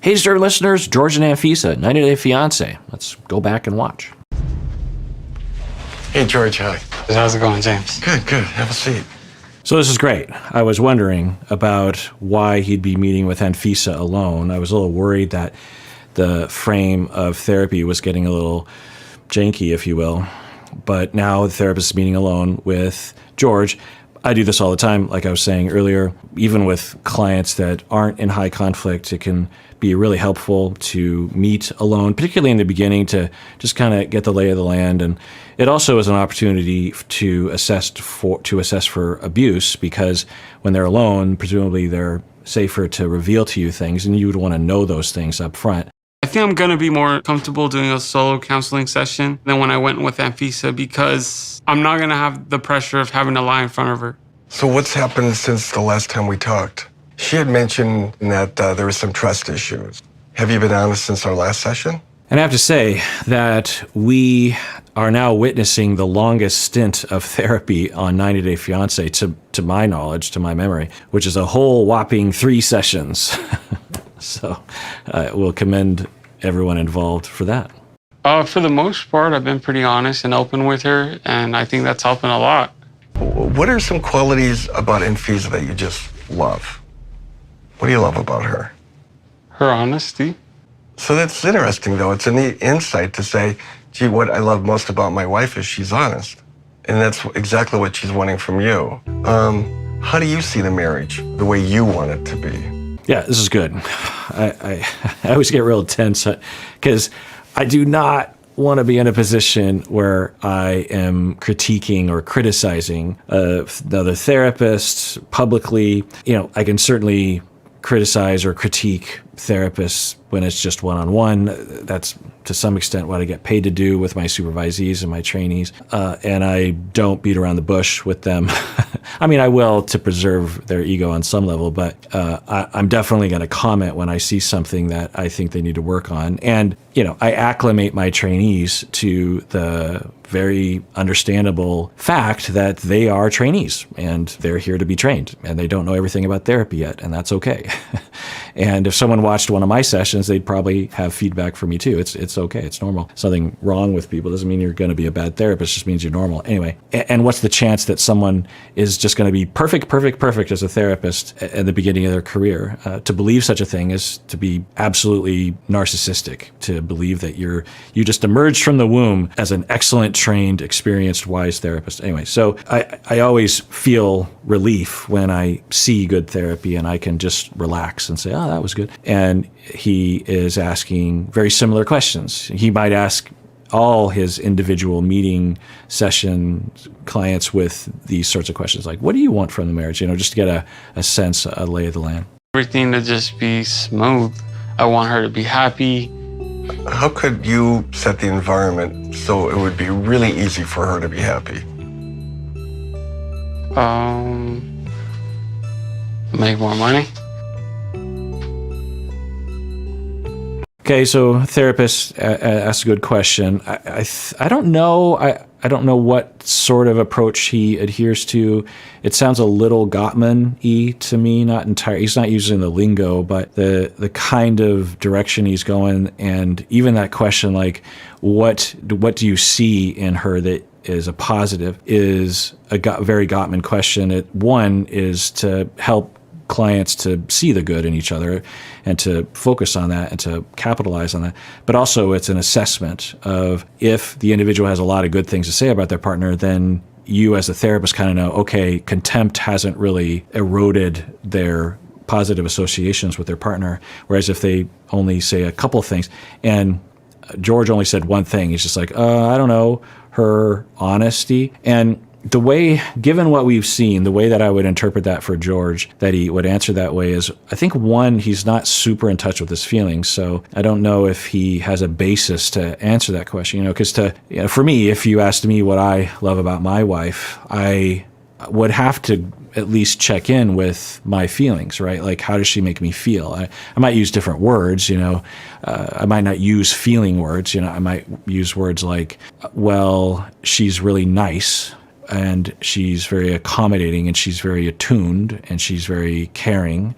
Hey, dear listeners, Jorge and Anfisa, 90 Day Fiancé. Let's go back and watch. Hey, George, hi. How's it going, James? Good, good. Have a seat. So this is great. I was wondering about why he'd be meeting with Anfisa alone. I was a little worried that the frame of therapy was getting a little janky, if you will. But now the therapist is meeting alone with George. I do this all the time, like I was saying earlier. Even with clients that aren't in high conflict, it can be really helpful to meet alone, particularly in the beginning, to just kind of get the lay of the land. And it also is an opportunity to assess for abuse, because when they're alone, presumably they're safer to reveal to you things, and you would want to know those things up front. I think I'm going to be more comfortable doing a solo counseling session than when I went with Anfisa, because I'm not going to have the pressure of having to lie in front of her. So what's happened since the last time we talked? She had mentioned that there was some trust issues. Have you been honest since our last session? And I have to say that we are now witnessing the longest stint of therapy on 90 Day Fiancé, to my knowledge, to my memory, which is a whole whopping 3 sessions. So we'll commend everyone involved for that. For the most part, I've been pretty honest and open with her, and I think that's helping a lot. What are some qualities about Anfisa that you just love? What do you love about her? Her honesty. So that's interesting, though. It's a neat insight to say, gee, what I love most about my wife is she's honest. And that's exactly what she's wanting from you. How do you see the marriage, the way you want it to be? Yeah, this is good. I always get real tense because I do not want to be in a position where I am critiquing or criticizing another therapist publicly. You know, I can certainly criticize or critique therapists when it's just one-on-one. That's to some extent what I get paid to do with my supervisees and my trainees. And I don't beat around the bush with them. I mean, I will to preserve their ego on some level, but I'm definitely going to comment when I see something that I think they need to work on. And, you know, I acclimate my trainees to the very understandable fact that they are trainees and they're here to be trained, and they don't know everything about therapy yet, and that's okay. And if someone watched one of my sessions, they'd probably have feedback for me too. It's okay. It's normal. Something wrong with people doesn't mean you're going to be a bad therapist. It just means you're normal. Anyway, and what's the chance that someone is just going to be perfect as a therapist at the beginning of their career? To believe such a thing is to be absolutely narcissistic, to believe that you just emerged from the womb as an excellent, trained, experienced, wise therapist. Anyway, so I always feel relief when I see good therapy and I can just relax and say, oh, that was good. And he is asking very similar questions. He might ask all his individual meeting session clients with these sorts of questions, like, what do you want from the marriage? You know, just to get a sense, a lay of the land. Everything to just be smooth. I want her to be happy. How could you set the environment so it would be really easy for her to be happy? Make more money. Okay, so therapist asks a good question. I don't know. I don't know what sort of approach he adheres to. It sounds a little Gottman-y to me. Not entirely. He's not using the lingo, but the kind of direction he's going, and even that question, like, what do you see in her that is a positive, is a very Gottman question. One is to help clients to see the good in each other and to focus on that and to capitalize on that. But also it's an assessment of, if the individual has a lot of good things to say about their partner, then you as a therapist kind of know, okay, contempt hasn't really eroded their positive associations with their partner. Whereas if they only say a couple things, and George only said one thing, he's just like, I don't know, her honesty. And the way, given what we've seen, the way that I would interpret that for George, that he would answer that way is, I think, one, he's not super in touch with his feelings. So I don't know if he has a basis to answer that question, you know, because for me, if you asked me what I love about my wife, I would have to at least check in with my feelings, right? Like, how does she make me feel? I might use different words, you know. I might not use feeling words, you know. I might use words like, well, she's really nice, and she's very accommodating, and she's very attuned, and she's very caring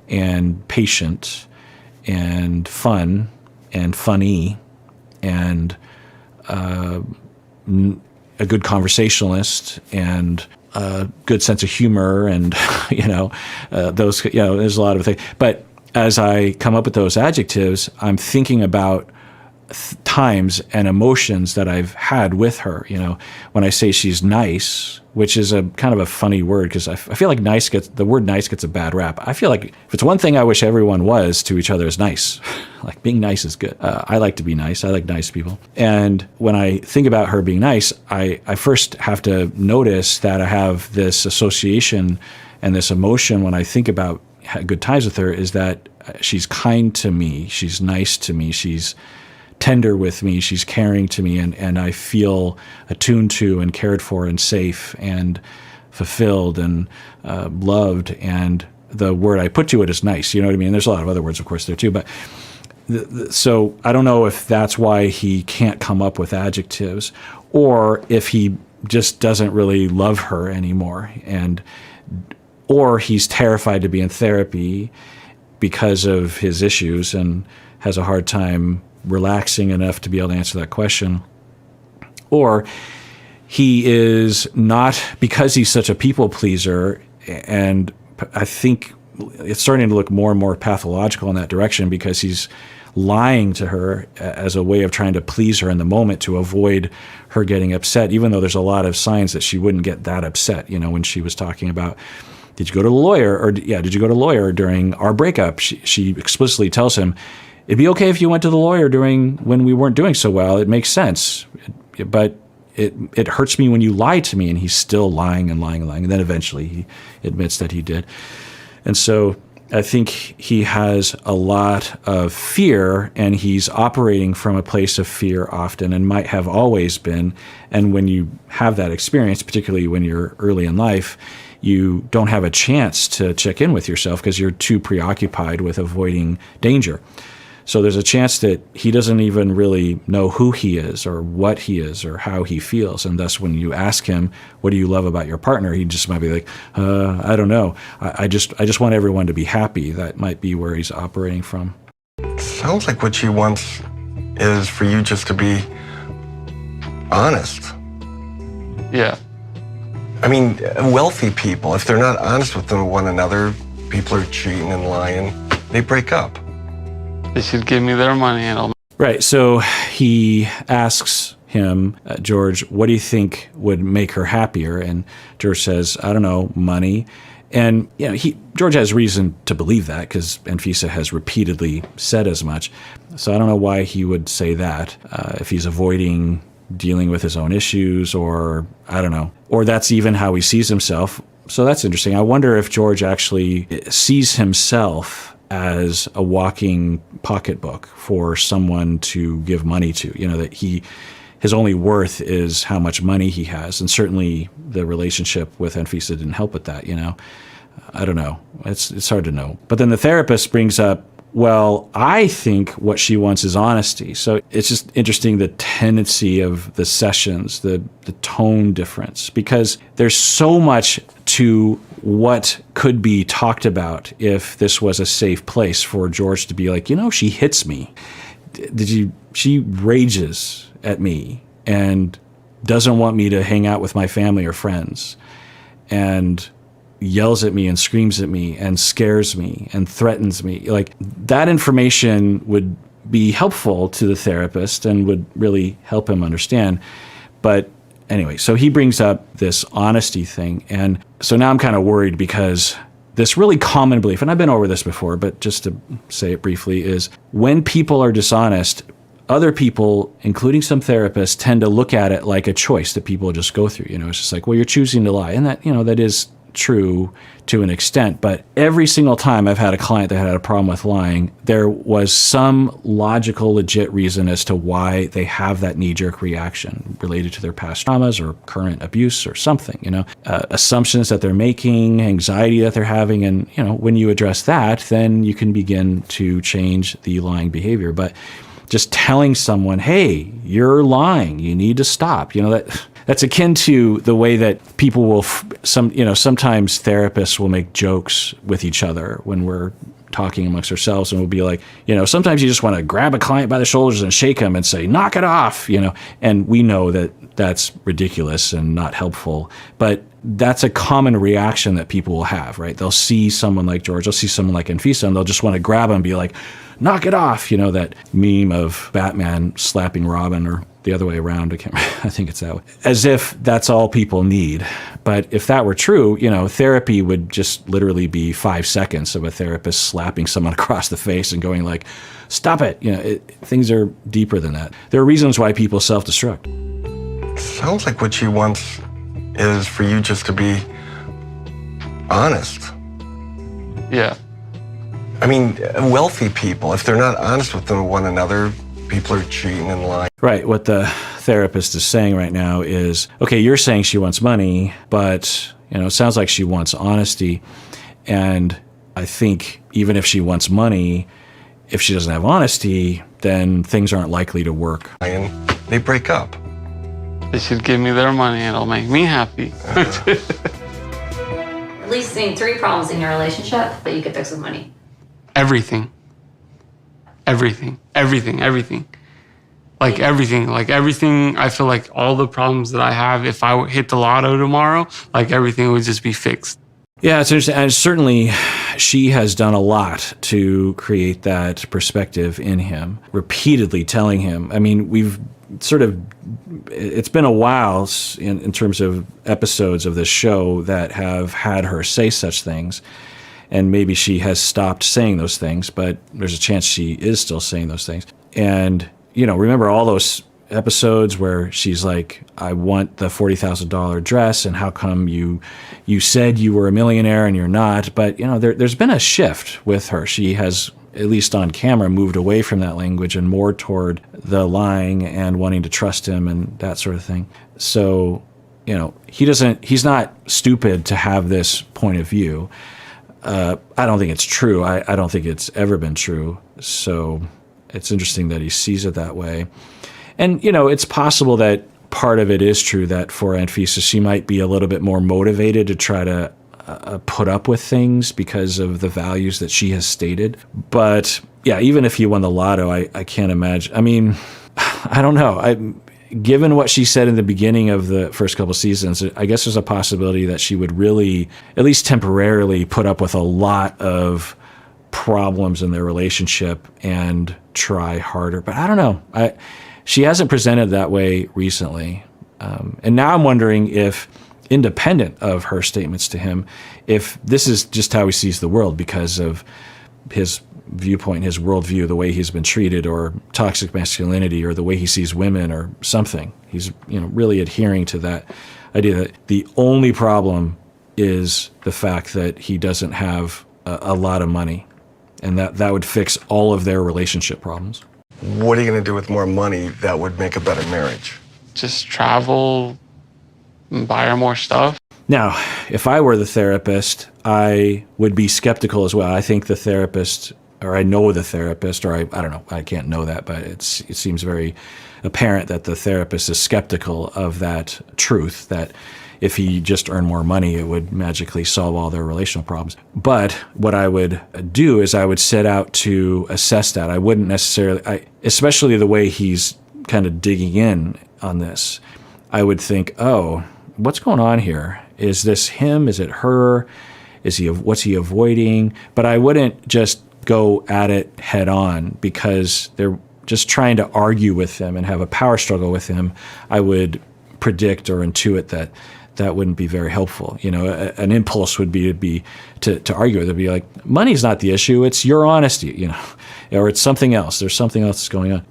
and patient, and fun and funny and a good conversationalist and a good sense of humor and, those, there's a lot of things. But as I come up with those adjectives, I'm thinking about times and emotions that I've had with her. When I say she's nice, which is a kind of a funny word because I feel like the word nice gets a bad rap. I feel like if it's one thing I wish everyone was to each other is nice. Like being nice is good. I like to be nice. I like nice people. And when I think about her being nice, I first have to notice that I have this association and this emotion when I think about good times with her is that she's kind to me. She's nice to me. She's tender with me, she's caring to me, and I feel attuned to and cared for and safe and fulfilled and loved. And the word I put to it is nice. You know what I mean? There's a lot of other words, of course, there too. But so I don't know if that's why he can't come up with adjectives, or if he just doesn't really love her anymore, or he's terrified to be in therapy because of his issues and has a hard time relaxing enough to be able to answer that question. Or he is not, because he's such a people pleaser, and I think it's starting to look more and more pathological in that direction because he's lying to her as a way of trying to please her in the moment to avoid her getting upset, even though there's a lot of signs that she wouldn't get that upset. When she was talking about, did you go to the lawyer? Or did you go to the lawyer during our breakup? She explicitly tells him, it'd be okay if you went to the lawyer when we weren't doing so well. It makes sense. But it hurts me when you lie to me. And he's still lying and lying and lying. And then eventually he admits that he did. And so I think he has a lot of fear, and he's operating from a place of fear often and might have always been. And when you have that experience, particularly when you're early in life, you don't have a chance to check in with yourself because you're too preoccupied with avoiding danger. So there's a chance that he doesn't even really know who he is or what he is or how he feels. And thus when you ask him, what do you love about your partner? He just might be like, I don't know. I just want everyone to be happy. That might be where he's operating from. Sounds like what she wants is for you just to be honest. Yeah. I mean, wealthy people, if they're not honest with one another, people are cheating and lying, they break up. They should give me their money and I'll... Right. So he asks him, George, what do you think would make her happier? And George says, I don't know, money. And George has reason to believe that because Anfisa has repeatedly said as much. So I don't know why he would say that if he's avoiding dealing with his own issues, or I don't know, or that's even how he sees himself. So that's interesting. I wonder if George actually sees himself as a walking pocketbook for someone to give money to, that his only worth is how much money he has. And certainly the relationship with Anfisa didn't help with that, I don't know. It's hard to know. But then the therapist brings up, well, I think what she wants is honesty. So it's just interesting, the tendency of the sessions, the tone difference, because there's so much to what could be talked about if this was a safe place for George to be like, she hits me. She rages at me and doesn't want me to hang out with my family or friends, and yells at me and screams at me and scares me and threatens me. Like, that information would be helpful to the therapist and would really help him understand. But anyway, so he brings up this honesty thing. And so now I'm kind of worried because this really common belief, and I've been over this before, but just to say it briefly, is when people are dishonest, other people, including some therapists, tend to look at it like a choice that people just go through. It's just like, well, you're choosing to lie. And that, that is true to an extent, but every single time I've had a client that had a problem with lying, there was some logical, legit reason as to why they have that knee-jerk reaction related to their past traumas or current abuse or something, assumptions that they're making, anxiety that they're having. And, when you address that, then you can begin to change the lying behavior. But just telling someone, hey, you're lying, you need to stop, that's akin to the way that people will, sometimes therapists will make jokes with each other when we're talking amongst ourselves, and we'll be like, sometimes you just want to grab a client by the shoulders and shake him and say, knock it off, and we know that that's ridiculous and not helpful, but that's a common reaction that people will have, right? They'll see someone like George, they'll see someone like Anfisa, and they'll just want to grab him and be like, knock it off, that meme of Batman slapping Robin, or the other way around. I think it's that way. As if that's all people need. But if that were true, therapy would just literally be 5 seconds of a therapist slapping someone across the face and going like, stop it. Things are deeper than that. There are reasons why people self-destruct. Sounds like what she wants is for you just to be honest. Yeah. I mean, wealthy people, if they're not honest with one another, people are cheating and lying. Right. What the therapist is saying right now is, okay, you're saying she wants money, but, it sounds like she wants honesty. And I think even if she wants money, if she doesn't have honesty, then things aren't likely to work. And they break up. They should give me their money and it'll make me happy. At least name 3 problems in your relationship that you could fix with money. Everything. Like everything, I feel like all the problems that I have, if I hit the lotto tomorrow, like everything would just be fixed. Yeah, it's interesting. And certainly she has done a lot to create that perspective in him, repeatedly telling him. I mean, it's been a while in terms of episodes of this show that have had her say such things. And maybe she has stopped saying those things, but there's a chance she is still saying those things. And, remember all those episodes where she's like, I want the $40,000 dress, and how come you said you were a millionaire and you're not? But, there's been a shift with her. She has, at least on camera, moved away from that language and more toward the lying and wanting to trust him and that sort of thing. So, he's not stupid to have this point of view. I don't think it's true. I don't think it's ever been true. So it's interesting that he sees it that way. And, it's possible that part of it is true, that for Anfisa, she might be a little bit more motivated to try to put up with things because of the values that she has stated. But yeah, even if he won the lotto, I can't imagine. I mean, I don't know. Given what she said in the beginning of the first couple seasons, I guess there's a possibility that she would really, at least temporarily, put up with a lot of problems in their relationship and try harder. But I don't know. She hasn't presented that way recently. And now I'm wondering if, independent of her statements to him, if this is just how he sees the world because of his viewpoint, his worldview, the way he's been treated, or toxic masculinity, or the way he sees women, or something. He's really adhering to that idea that the only problem is the fact that he doesn't have a lot of money, and that would fix all of their relationship problems. What are you going to do with more money that would make a better marriage? Just travel and buy her more stuff. Now, if I were the therapist, I would be skeptical as well. I think the therapist, or I know the therapist, or I don't know, I can't know that, but it seems very apparent that the therapist is skeptical of that truth, that if he just earned more money, it would magically solve all their relational problems. But what I would do is I would set out to assess that. I wouldn't necessarily, especially the way he's kind of digging in on this, I would think, oh, what's going on here? Is this him? Is it her? What's he avoiding? But I wouldn't just go at it head on because they're just trying to argue with him and have a power struggle with him. I would predict or intuit that wouldn't be very helpful. An impulse would be to argue with it. It'd be like, money's not the issue, it's your honesty, or it's something else. There's something else that's going on.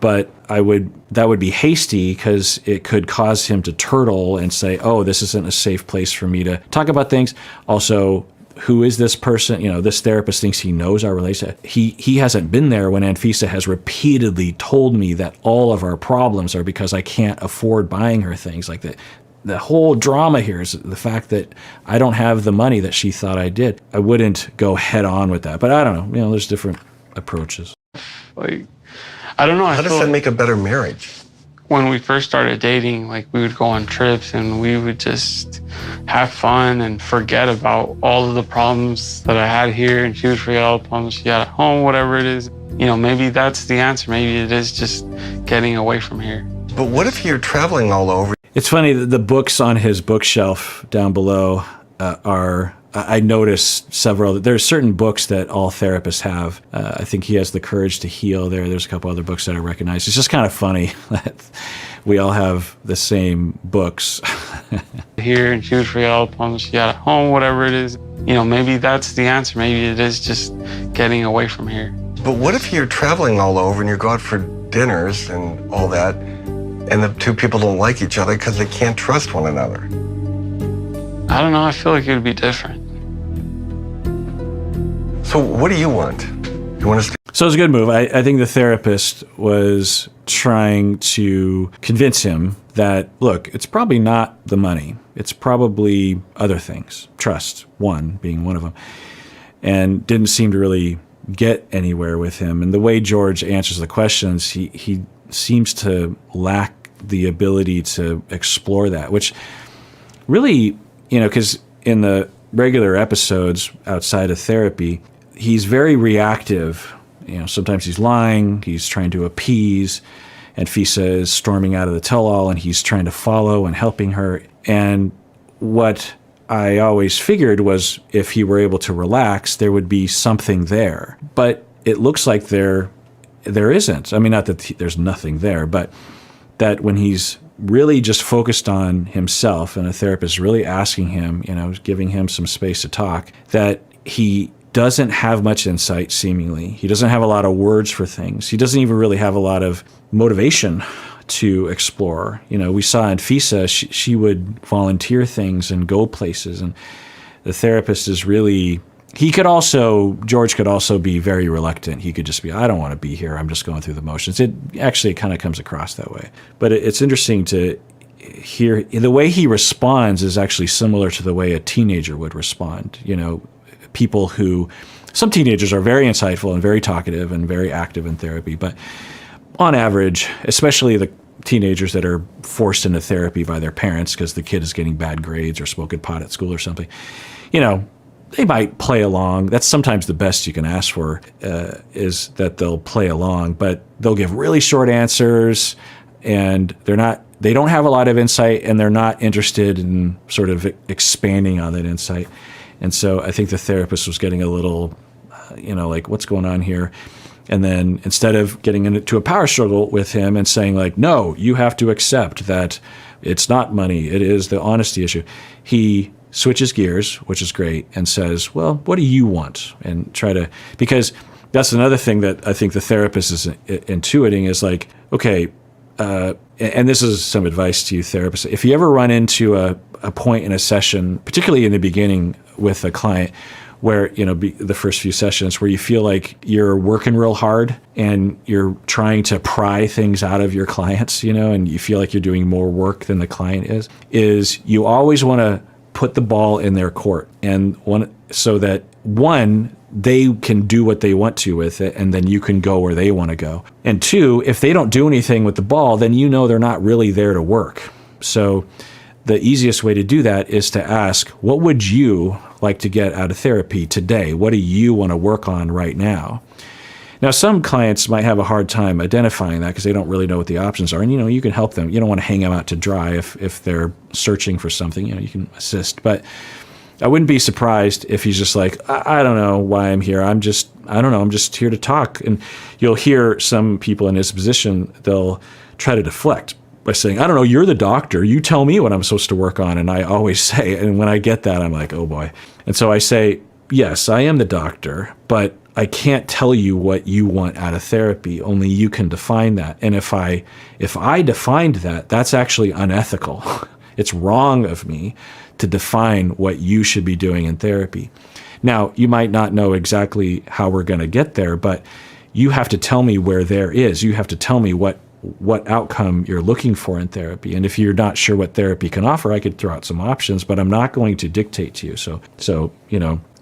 But that would be hasty because it could cause him to turtle and say, oh, this isn't a safe place for me to talk about things. Also, who is this person? This therapist thinks he knows our relationship. He hasn't been there when Anfisa has repeatedly told me that all of our problems are because I can't afford buying her things like that. The whole drama here is the fact that I don't have the money that she thought I did. I wouldn't go head on with that, but I don't know. There's different approaches. I don't know. How does that make a better marriage? When we first started dating, like we would go on trips and we would just have fun and forget about all of the problems that I had here, and she would forget all the problems she had at home, whatever it is. You know, maybe that's the answer. Maybe it is just getting away from here. But what if you're traveling all over? It's funny that the books on his bookshelf down below I noticed several. There's certain books that all therapists have. I think he has The Courage to Heal there. There's a couple other books that I recognize. It's just kind of funny that we all have the same books. Here, and she would forget all the problems she had at home, whatever it is. You know, maybe that's the answer. Maybe it is just getting away from here. But what if you're traveling all over and you go out for dinners and all that, and the two people don't like each other because they can't trust one another? I don't know. I feel like it would be different. So what do you want? You want to stay? So it was a good move. I think the therapist was trying to convince him that, look, it's probably not the money. It's probably other things. Trust, one, being one of them. And didn't seem to really get anywhere with him. And the way George answers the questions, he seems to lack the ability to explore that, which really, you know, because in the regular episodes outside of therapy, he's very reactive. You know, sometimes he's lying, he's trying to appease, and Anfisa is storming out of the tell-all, and he's trying to follow and helping her. And what I always figured was if he were able to relax, there would be something there. But it looks like there isn't. I mean, not that there's nothing there, but that when he's really just focused on himself and a therapist really asking him, you know, giving him some space to talk, that he doesn't have much insight, seemingly. He doesn't have a lot of words for things. He doesn't even really have a lot of motivation to explore. You know, we saw in Anfisa, she would volunteer things and go places, and the therapist is really, George could also be very reluctant. He could just be, I don't want to be here. I'm just going through the motions. It actually kind of comes across that way. But it's interesting to hear the way he responds is actually similar to the way a teenager would respond. You know, some teenagers are very insightful and very talkative and very active in therapy, but on average, especially the teenagers that are forced into therapy by their parents because the kid is getting bad grades or smoking pot at school or something, you know, they might play along. That's sometimes the best you can ask for, is that they'll play along, but they'll give really short answers, and they don't have a lot of insight, and they're not interested in sort of expanding on that insight. And so I think the therapist was getting a little, like, what's going on here? And then instead of getting into a power struggle with him and saying, like, no, you have to accept that it's not money, it is the honesty issue, he switches gears, which is great, and says, well, what do you want? And because that's another thing that I think the therapist is intuiting is like, okay, and this is some advice to you therapists. If you ever run into a point in a session, particularly in the beginning with a client, where, the first few sessions where you feel like you're working real hard and you're trying to pry things out of your clients, and you feel like you're doing more work than the client is you always want to put the ball in their court, and so that they can do what they want to with it, and then you can go where they want to go. And two, if they don't do anything with the ball, then they're not really there to work. So the easiest way to do that is to ask, what would you like to get out of therapy today? What do you want to work on right now? Now, some clients might have a hard time identifying that because they don't really know what the options are. And, you can help them. You don't want to hang them out to dry if they're searching for something. You can assist. But I wouldn't be surprised if he's just like, I don't know why I'm here. I don't know. I'm just here to talk. And you'll hear some people in his position, they'll try to deflect by saying, I don't know, you're the doctor. You tell me what I'm supposed to work on. And I always say, and when I get that, I'm like, oh boy. And so I say, yes, I am the doctor, but I can't tell you what you want out of therapy. Only you can define that. And if I defined that, that's actually unethical. It's wrong of me to define what you should be doing in therapy. Now, you might not know exactly how we're going to get there, but you have to tell me where there is. You have to tell me what outcome you're looking for in therapy. And if you're not sure what therapy can offer, I could throw out some options, but I'm not going to dictate to you. So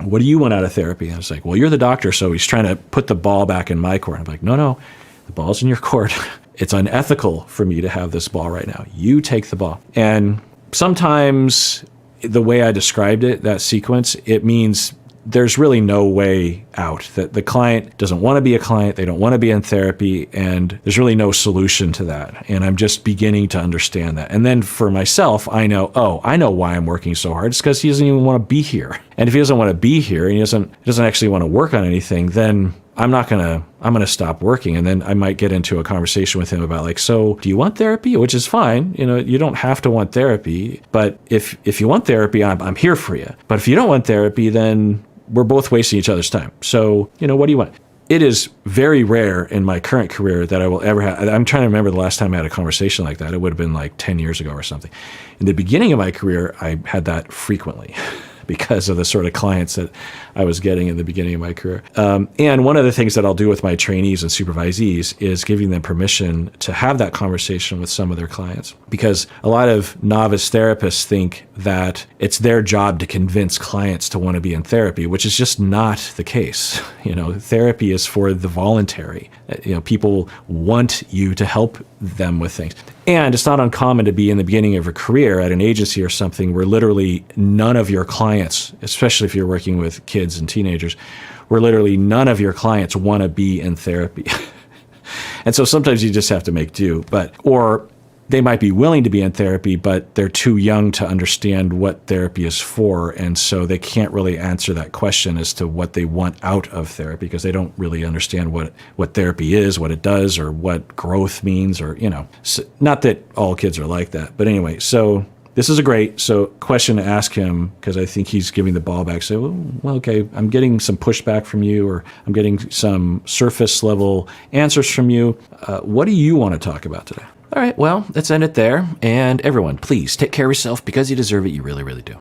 what do you want out of therapy? And I was like, well, you're the doctor, so he's trying to put the ball back in my court. I'm like, no, the ball's in your court. it's unethical for me to have this ball right now. You take the ball. And sometimes the way I described it, that sequence, it means there's really no way out, that the client doesn't want to be a client, they don't want to be in therapy, and there's really no solution to that. And I'm just beginning to understand that. And then for myself, I know why I'm working so hard. It's because he doesn't even want to be here. And if he doesn't want to be here and he doesn't actually want to work on anything, then I'm going to stop working. And then I might get into a conversation with him about like, so do you want therapy? Which is fine. You don't have to want therapy, but if you want therapy, I'm here for you. But if you don't want therapy, then we're both wasting each other's time. So, what do you want? It is very rare in my current career that I will ever have. I'm trying to remember the last time I had a conversation like that. It would have been like 10 years ago or something. In the beginning of my career, I had that frequently because of the sort of clients that I was getting in the beginning of my career. And one of the things that I'll do with my trainees and supervisees is giving them permission to have that conversation with some of their clients. Because a lot of novice therapists think that it's their job to convince clients to want to be in therapy, which is just not the case. Therapy is for the voluntary. People want you to help them with things. And it's not uncommon to be in the beginning of a career at an agency or something where literally none of your clients, especially if you're working with kids and teenagers, where literally none of your clients want to be in therapy. And so sometimes you just have to make do. Or they might be willing to be in therapy, but they're too young to understand what therapy is for. And so they can't really answer that question as to what they want out of therapy because they don't really understand what therapy is, what it does, or what growth means, or, So, not that all kids are like that. But anyway, so this is a great question to ask him because I think he's giving the ball back. Say, well, okay, I'm getting some pushback from you, or I'm getting some surface level answers from you. What do you want to talk about today? All right, well, let's end it there. And everyone, please take care of yourself because you deserve it. You really, really do.